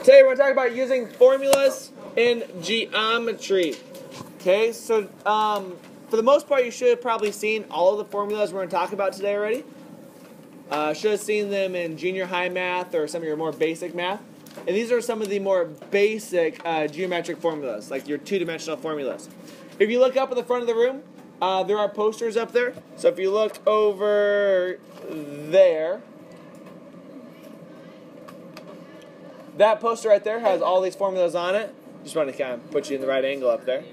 Today we're going to talk about using formulas in geometry. Okay, so for the most part you should have probably seen all of the formulas we're going to talk about today already. Should have seen them in junior high math or some of your more basic math. And these are some of the more basic geometric formulas, like your two-dimensional formulas. If you look up at the front of the room, there are posters up there. So if you look over there, that poster right there has all these formulas on it. Just want to kind of put you in the right angle up there.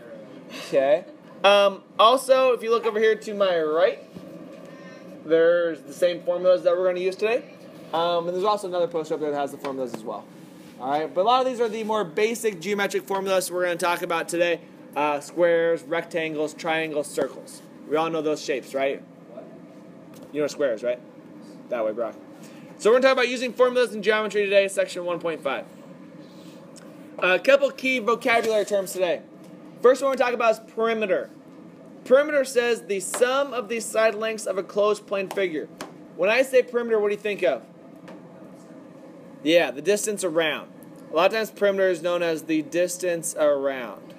Okay. Also, if you look over here to my right, there's the same formulas that we're going to use today. And there's also another poster up there that has the formulas as well. All right, but a lot of these are the more basic geometric formulas we're going to talk about today. Squares, rectangles, triangles, circles. We all know those shapes, right? You know squares, right? That way, Brock. So we're going to talk about using formulas in geometry today, section 1.5. A couple key vocabulary terms today. First one we're going to talk about is perimeter. Perimeter says the sum of the side lengths of a closed plane figure. When I say perimeter, what do you think of? Yeah, the distance around. A lot of times perimeter is known as the distance around.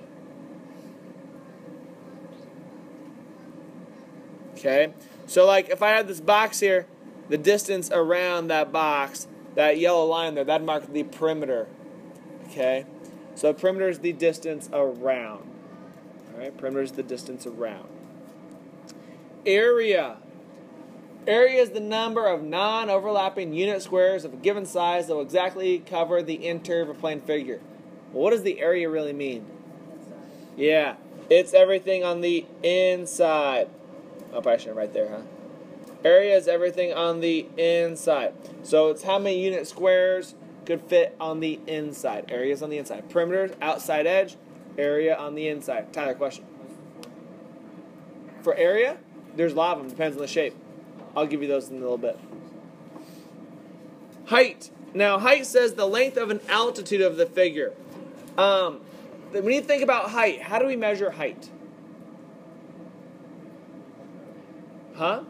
Okay? So like if I had this box here, the distance around that box, that yellow line there, that'd mark the perimeter. Okay? So perimeter is the distance around. Alright, perimeter is the distance around. Area. Area is the number of non-overlapping unit squares of a given size that will exactly cover the interior of a plane figure. Well, what does the area really mean? Yeah, it's everything on the inside. Oh, I should right there, huh? Area is everything on the inside. So it's how many unit squares could fit on the inside. Area is on the inside. Perimeter, outside edge, area on the inside. Tyler, question. For area, there's a lot of them. Depends on the shape. I'll give you those in a little bit. Height. Now, height says the length of an altitude of the figure. When you think about height, how do we measure height? Huh?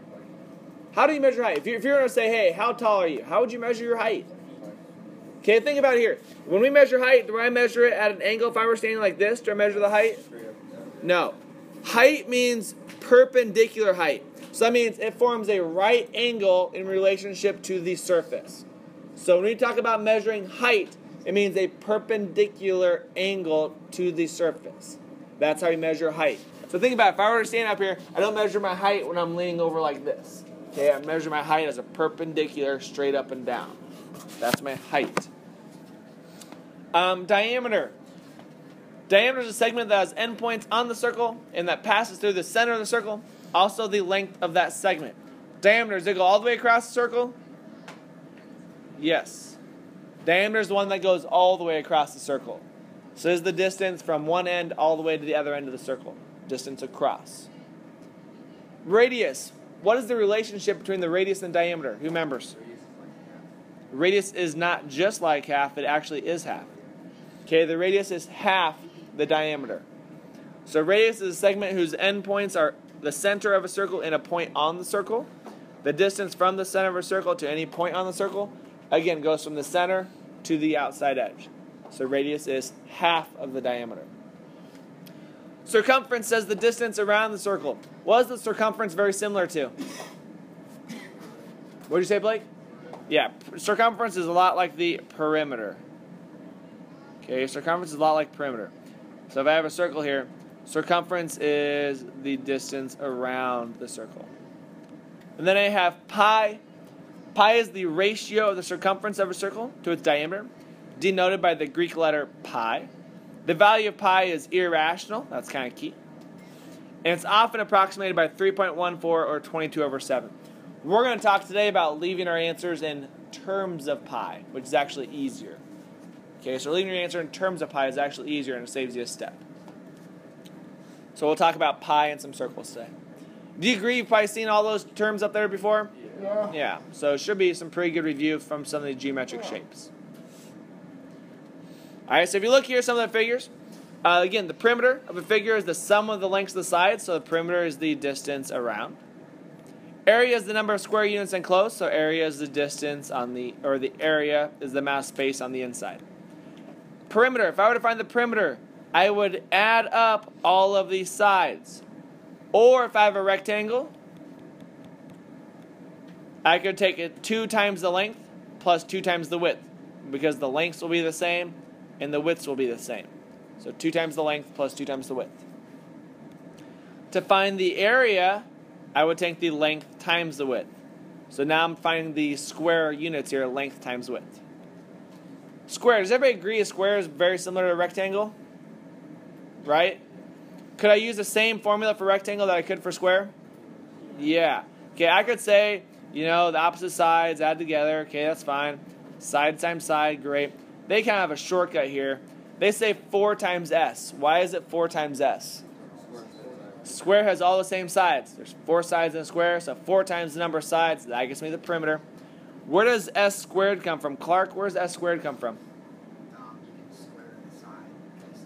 How do you measure height? If you're going to say, hey, how tall are you? How would you measure your height? Okay, think about it here. When we measure height, do I measure it at an angle? If I were standing like this, do I measure the height? No. Height means perpendicular height. So that means it forms a right angle in relationship to the surface. So when we talk about measuring height, it means a perpendicular angle to the surface. That's how we measure height. So think about it. If I were to stand up here, I don't measure my height when I'm leaning over like this. Okay, I measure my height as a perpendicular straight up and down. That's my height. Diameter. Diameter is a segment that has endpoints on the circle and that passes through the center of the circle. Also the length of that segment. Diameter, does it go all the way across the circle? Yes. Diameter is the one that goes all the way across the circle. So this is the distance from one end all the way to the other end of the circle. Distance across. Radius. What is the relationship between the radius and diameter? Who remembers? Radius is not just like half, it actually is half. Okay, the radius is half the diameter. So radius is a segment whose endpoints are the center of a circle and a point on the circle. The distance from the center of a circle to any point on the circle, again, goes from the center to the outside edge. So radius is half of the diameter. Circumference says the distance around the circle. What is the circumference very similar to? What did you say, Blake? Yeah, circumference is a lot like the perimeter. Okay, circumference is a lot like perimeter. So if I have a circle here, circumference is the distance around the circle. And then I have pi. Pi is the ratio of the circumference of a circle to its diameter, denoted by the Greek letter pi. The value of pi is irrational. That's kind of key. And it's often approximated by 3.14 or 22 over 7. We're going to talk today about leaving our answers in terms of pi, which is actually easier. Okay, so leaving your answer in terms of pi is actually easier and it saves you a step. So we'll talk about pi and some circles today. Do you agree you've probably seen all those terms up there before? Yeah. So it should be some pretty good review from some of the geometric shapes. Alright, so if you look here, some of the figures. Again, the perimeter of a figure is the sum of the lengths of the sides, so the perimeter is the distance around. Area is the number of square units enclosed, so area is the distance on the, or the area is the amount of space on the inside. Perimeter. If I were to find the perimeter, I would add up all of these sides. Or if I have a rectangle, I could take it 2 times the length plus 2 times the width, because the lengths will be the same and the widths will be the same. So 2 times the length plus 2 times the width. To find the area, I would take the length times the width. So now I'm finding the square units here, length times width. Square. Does everybody agree a square is very similar to a rectangle? Right? Could I use the same formula for rectangle that I could for square? Yeah. Okay, I could say, the opposite sides add together. Okay, that's fine. Side times side, great. They kind of have a shortcut here. They say 4 times s. Why is it 4 times s? Square has all the same sides. There's 4 sides in a square, so 4 times the number of sides. That gets me the perimeter. Where does s squared come from? Clark, where does s squared come from? You can square the side. Because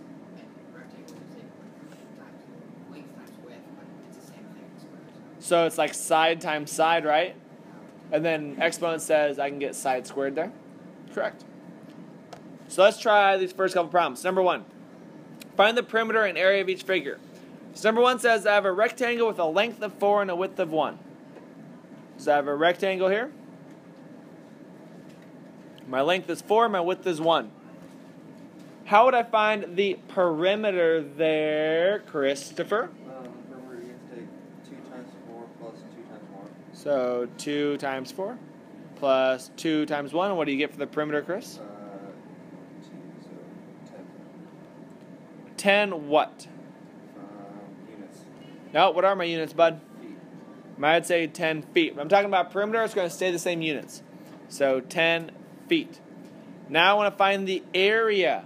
rectangle is length times width, but it's the same thing as squares. So it's like side times side, right? And then exponent says I can get side squared there. Correct. So let's try these first couple problems. Number 1. Find the perimeter and area of each figure. So number 1 says I have a rectangle with a length of 4 and a width of 1. So I have a rectangle here. My length is 4, my width is 1. How would I find the perimeter there, Christopher? Perimeter, you have to take 2 times 4 plus 2 times 1. So 2 times 4 plus 2 times 1. What do you get for the perimeter, Chris? 2, so 10. 10 what? Units. No, what are my units, bud? Feet. I'd say 10 feet. When I'm talking about perimeter, it's going to stay the same units. So 10 feet. Now I want to find the area.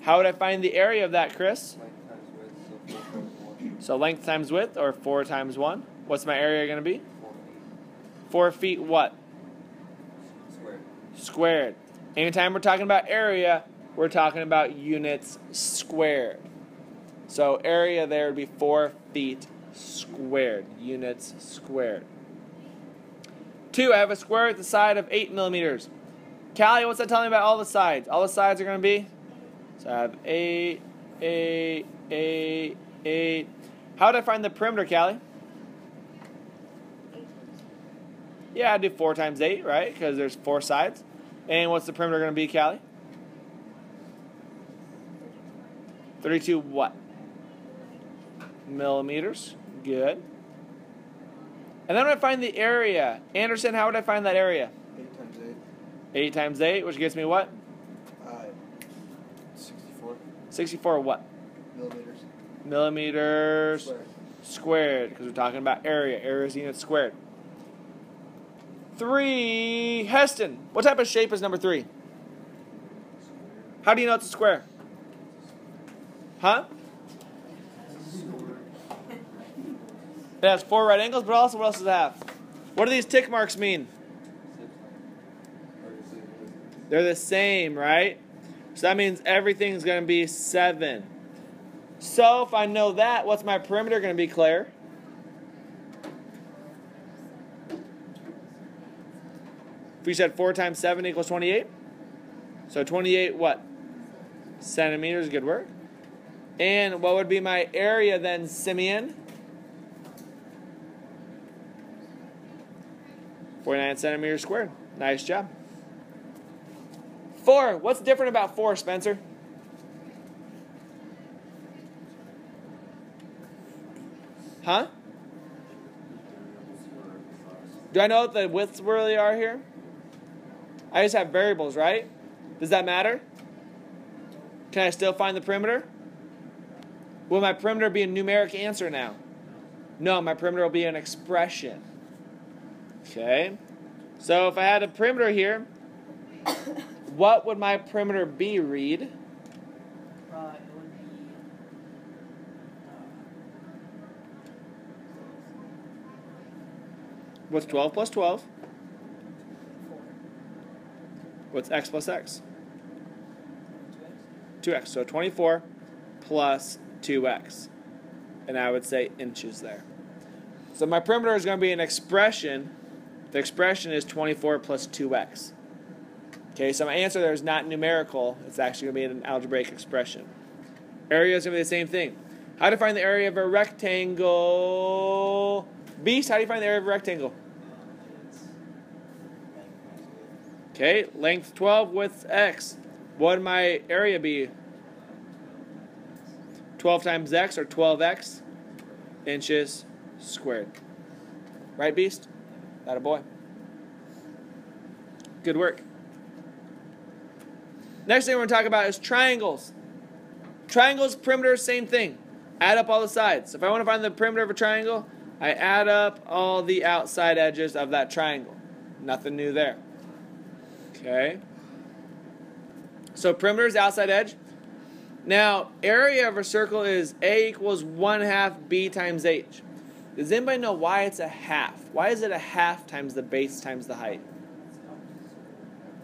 How would I find the area of that, Chris? Length times width, so 4 times 1. So length times width, or 4 times 1. What's my area going to be? 4 feet. 4 feet what? Squared. Squared. Anytime we're talking about area, we're talking about units squared. So area there would be 4 feet squared. Units squared. 2, I have a square with a side of 8 millimeters. Callie, what's that telling me about all the sides? All the sides are going to be? So I have 8, 8, 8, 8. How would I find the perimeter, Callie? Yeah, I'd do 4 times 8, right? Because there's 4 sides. And what's the perimeter going to be, Callie? 32 what? Millimeters. Good. And then when I find the area, Anderson, how would I find that area? 8 times 8. 8 times 8, which gets me what? 64. 64 what? Millimeters. Millimeters squared, because we're talking about area. Area is units squared. 3, Heston, what type of shape is number 3? How do you know it's a square? Huh? It has 4 right angles, but also what else does it have? What do these tick marks mean? They're the same, right? So that means everything's going to be 7. So if I know that, what's my perimeter going to be, Claire? If we said 4 times 7 equals 28. So 28 what? Centimeters, good work. And what would be my area then, Simeon? 49 centimeters squared. Nice job. 4. What's different about 4, Spencer? Huh? Do I know what the widths really are here? I just have variables, right? Does that matter? Can I still find the perimeter? Will my perimeter be a numeric answer now? No, my perimeter will be an expression. Okay. So if I had a perimeter here, what would my perimeter be, Reed? It would be What's 12 plus 12? 4. What's x plus x? 2x. 2x. So 24 plus 2x. And I would say inches there. So my perimeter is going to be an expression. The expression is 24 plus 2x. Okay, so my answer there is not numerical. It's actually going to be an algebraic expression. Area is going to be the same thing. How to find the area of a rectangle? Beast, how do you find the area of a rectangle? Okay, length 12, width x. What would my area be? 12 times x, or 12x inches squared. Right, Beast? Atta boy. Good work. Next thing we're going to talk about is triangles. Triangles, perimeter, same thing. Add up all the sides. If I want to find the perimeter of a triangle, I add up all the outside edges of that triangle. Nothing new there. Okay. So perimeter is outside edge. Now, area of a circle is A equals 1/2 B times H. Does anybody know why it's a half? Why is it a half times the base times the height?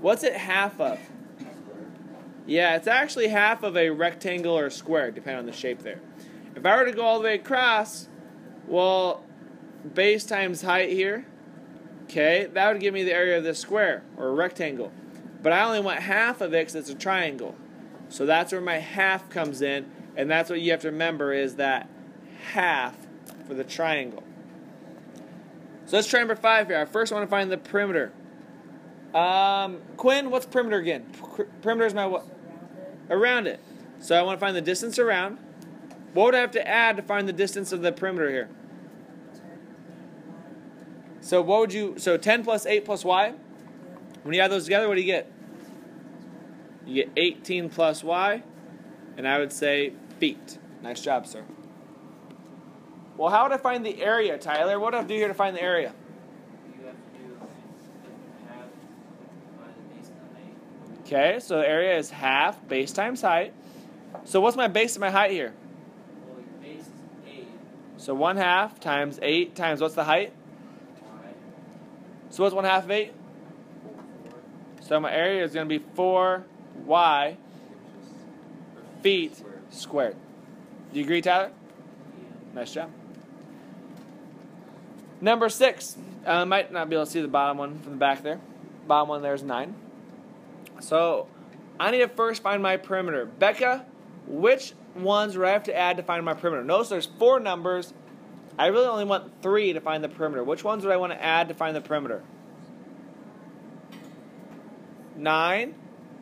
What's it half of? Yeah, it's actually half of a rectangle or a square, depending on the shape there. If I were to go all the way across, well, base times height here, okay, that would give me the area of this square, or a rectangle. But I only want half of it because it's a triangle. So that's where my half comes in, and that's what you have to remember is that half for the triangle. So let's try number 5 here. I first want to find the perimeter. Quinn, what's perimeter again? Perimeter is my what? Around it. So I want to find the distance around. What would I have to add to find the distance of the perimeter here? So what would you, so 10 plus 8 plus y? When you add those together, what do you get? You get 18 plus y, and I would say feet. Nice job, sir. Well, how would I find the area, Tyler? What do I have to do here to find the area? You have to do half by the base times height. Okay, so the area is half base times height. So what's my base and my height here? Well, your base is 8. So 1/2 times 8 times what's the height? Y. So what's 1/2 of 8? 4. So my area is going to be 4y feet squared. Do you agree, Tyler? Nice job. Number 6. Might not be able to see the bottom one from the back there. Bottom one there is 9. So I need to first find my perimeter. Becca, which ones would I have to add to find my perimeter? Notice there's 4 numbers. I really only want 3 to find the perimeter. Which ones would I want to add to find the perimeter? 9.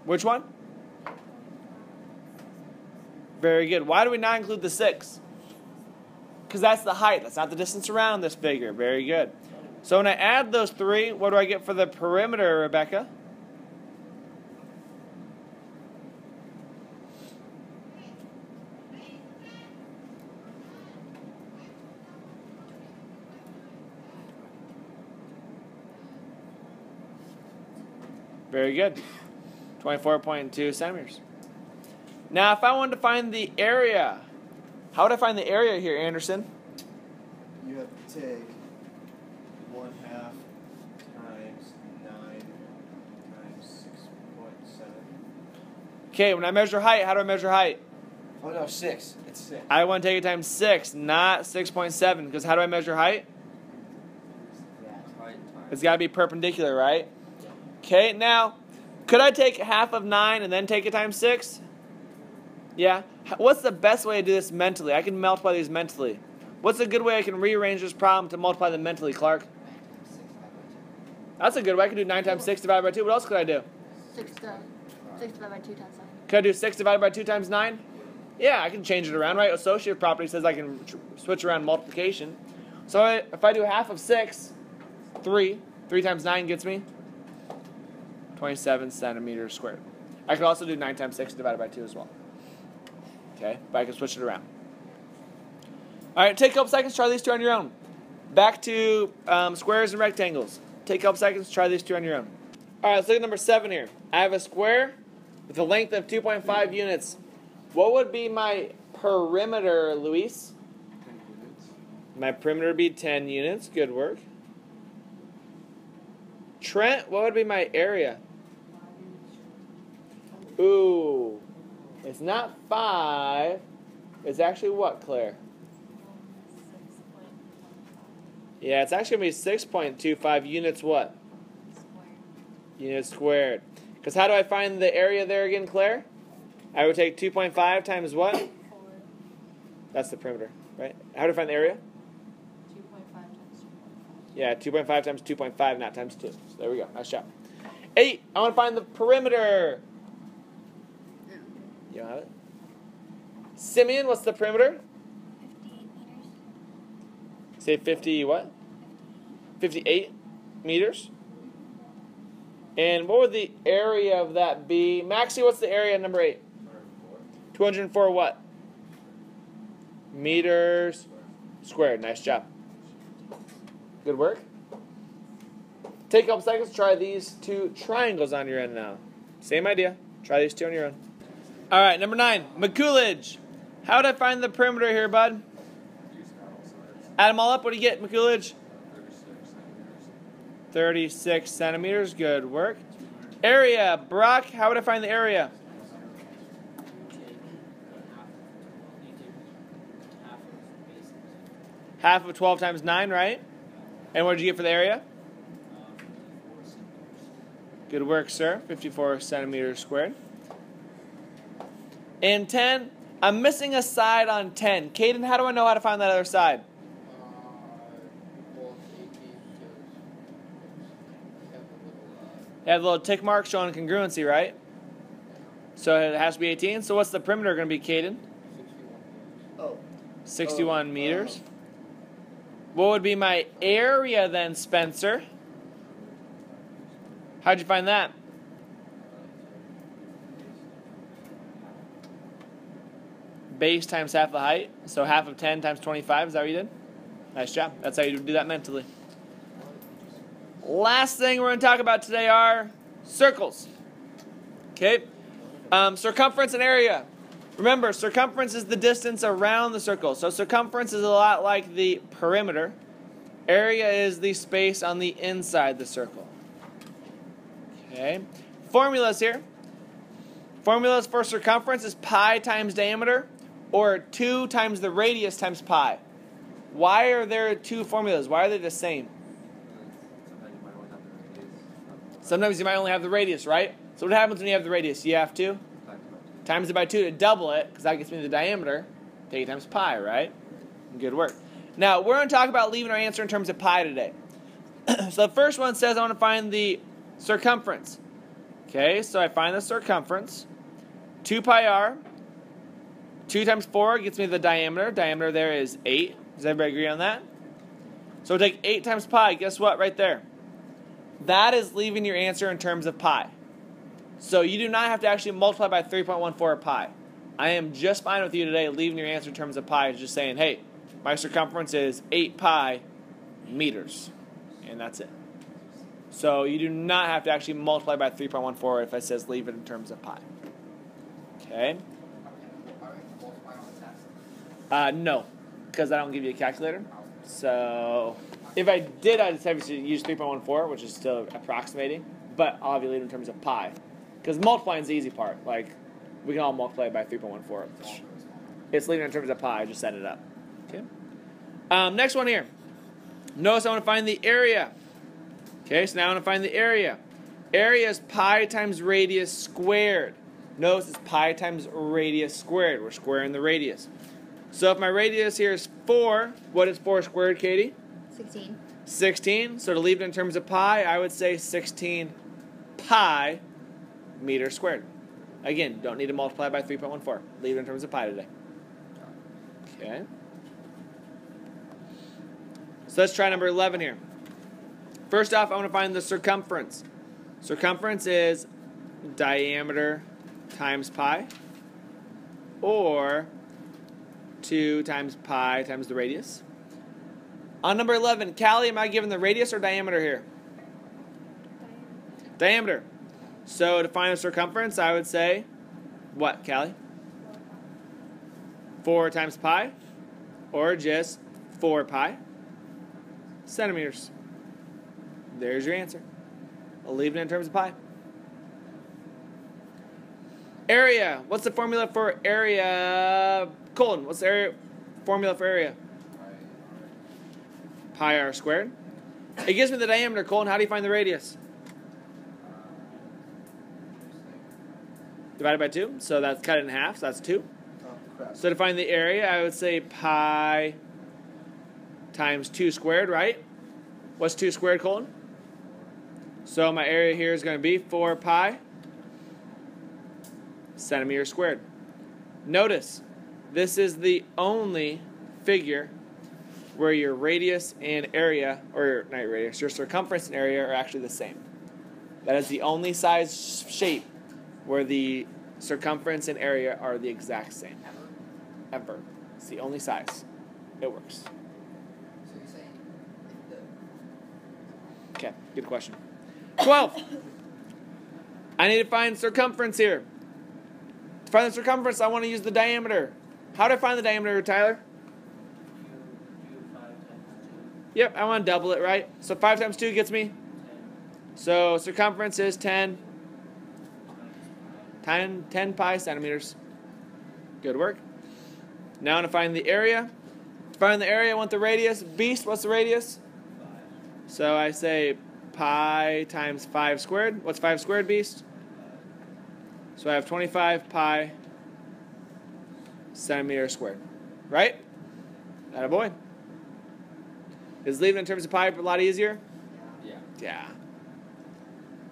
Which one? Very good. Why do we not include the 6? Because that's the height. That's not the distance around this figure. Very good. So when I add those 3, what do I get for the perimeter, Rebecca? Very good. 24.2 centimeters. Now, if I wanted to find the area, how would I find the area here, Anderson? You have to take 1/2 times 9 times 6.7. Okay, when I measure height, how do I measure height? Oh no, 6. It's 6. I want to take it times 6, not 6.7, because how do I measure height? Height times. It's got to be perpendicular, right? Okay, now, could I take half of 9 and then take it times 6? Yeah. What's the best way to do this mentally? I can multiply these mentally. What's a good way I can rearrange this problem to multiply them mentally, Clark? 9 times 6 divided by 2. That's a good way. I can do 9 times 6 divided by 2. What else could I do? 6 divided by 2 times 9. Could I do 6 divided by 2 times 9? Yeah, I can change it around, right? Associative property says I can switch around multiplication. So if I do half of 6, 3. 3 times 9 gets me 27 centimeters squared. I could also do 9 times 6 divided by 2 as well. Okay, but I can switch it around. All right, take a couple seconds, try these 2 on your own. Back to squares and rectangles. Take a couple seconds, try these 2 on your own. All right, let's look at number 7 here. I have a square with a length of 2.5 units. What would be my perimeter, Luis? 10 units. My perimeter would be 10 units. Good work. Trent, what would be my area? Ooh, it's not 5. It's actually what, Claire? Yeah, it's actually going to be 6.25 units what? Square. Units squared. Because how do I find the area there again, Claire? I would take 2.5 times what? 4. That's the perimeter, right? How do I find the area? 2.5 times 2.5. Yeah, 2.5 times 2.5, not times 2. So there we go. Nice job. 8. I want to find the perimeter. You don't have it? Simeon, what's the perimeter? 58 meters. Say 50 what? 58 meters. And what would the area of that be? Maxie, what's the area of number 8? 204 what? Meters squared. Nice job. Good work. Take a couple seconds to try these 2 triangles on your end now. Same idea. Try these 2 on your own. All right, number 9, McCoolidge. How would I find the perimeter here, bud? Add them all up. What do you get, McCoolidge? 36 centimeters. Good work. Area. Brock, how would I find the area? Half of 12 times 9, right? And what did you get for the area? Good work, sir. 54 centimeters squared. And 10, I'm missing a side on 10. Caden, how do I know how to find that other side? You have a little tick mark showing congruency, right? So it has to be 18. So what's the perimeter going to be, Caden? 61 meters. What would be my area then, Spencer? How'd you find that? Base times half the height. So half of 10 times 25. Is that what you did? Nice job. That's how you do that mentally. Last thing we're going to talk about today are circles. Okay? Circumference and area. Remember, circumference is the distance around the circle. So circumference is a lot like the perimeter. Area is the space on the inside the circle. Okay? Formulas here. Formulas for circumference is pi times diameter, or 2 times the radius times pi. Why are there 2 formulas? Why are they the same? Sometimes you might only have the radius, right? So what happens when you have the radius? You have to times it by 2 to double it, because that gets me the diameter. Take it times pi, right? Good work. Now, we're going to talk about leaving our answer in terms of pi today. So the first one says I want to find the circumference. Okay, so I find the circumference. 2 pi r. 2 times 4 gets me the diameter. Diameter there is 8. Does everybody agree on that? So we'll take 8 times pi. Guess what? Right there. That is leaving your answer in terms of pi. So you do not have to actually multiply by 3.14 pi. I am just fine with you today leaving your answer in terms of pi. Just saying, hey, my circumference is 8 pi meters. And that's it. So you do not have to actually multiply by 3.14 if it says leave it in terms of pi. Okay? No, because I don't give you a calculator. So if I did, I'd just have you use 3.14, which is still approximating. But I'll have you leave it in terms of pi. Because multiplying is the easy part. Like, we can all multiply by 3.14. It's leaving it in terms of pi. I just set it up. Okay? Next one here. Notice I want to find the area. Okay, so now I want to find the area. Area is pi times radius squared. Notice it's pi times radius squared. We're squaring the radius. So if my radius here is 4, what is 4 squared, Katie? 16. 16. So to leave it in terms of pi, I would say 16 pi meters squared. Again, don't need to multiply by 3.14. Leave it in terms of pi today. Okay. So let's try number 11 here. First off, I want to find the circumference. Circumference is diameter times pi, or 2 times pi times the radius. On number 11, Callie, am I given the radius or diameter here? Diameter. So to find the circumference, I would say, what, Callie? 4 times pi, or just 4 pi centimeters. There's your answer. I'll leave it in terms of pi. Area. What's the formula for area? Colton, what's the area formula for area? Pi r squared. It gives me the diameter, Colton. How do you find the radius? divided by 2. So that's cut it in half. So that's 2. Oh, crap. So to find the area, I would say pi times 2 squared, right? What's 2 squared, Colton? So my area here is going to be 4 pi centimeters squared. Notice, this is the only figure where your radius and area, or not your radius, your circumference and area are actually the same. That is the only size shape where the circumference and area are the exact same. Ever. It's the only size. It works. So you're saying Okay, good question. 12. I need to find circumference here. To find the circumference, I want to use the diameter. How do I find the diameter, Tyler? You do 5 times 2. Yep, I want to double it, right? So 5 times 2 gets me? 10 So circumference is 10 times 10 pi centimeters. Good work. Now I want to find the area. To find the area, I want the radius. Beast, what's the radius? 5. So I say pi times 5 squared. What's 5 squared, Beast? So I have 25 pi centimeters squared. Right? Attaboy. Is leaving in terms of pi a lot easier? Yeah. Yeah.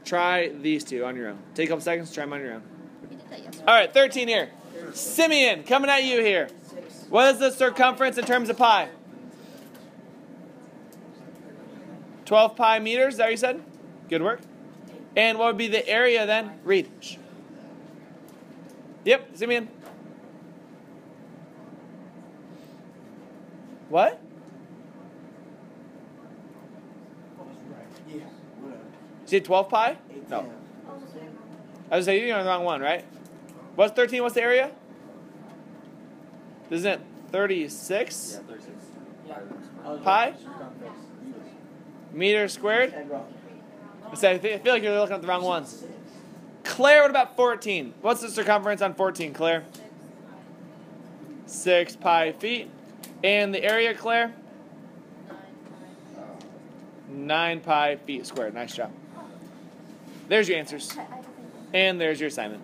Try these two on your own. Take a couple seconds, try them on your own. We did that yesterday. All right, 13 here. Simeon, coming at you here. What is the circumference in terms of pi? 12 pi meters, is that what you said? Good work. And what would be the area then? Read. Shh. Yep, Simeon. What? Yeah, whatever. You said 12 pi? No. I was saying you're on the wrong one, right? What's 13? What's the area? Isn't it 36 Yeah, 36. pi meters squared? I feel like you're looking at the wrong ones. Claire, what about 14? What's the circumference on 14, Claire? 6 pi feet. And the area, Claire? 9 pi feet squared. Nice job. There's your answers. And there's your assignment.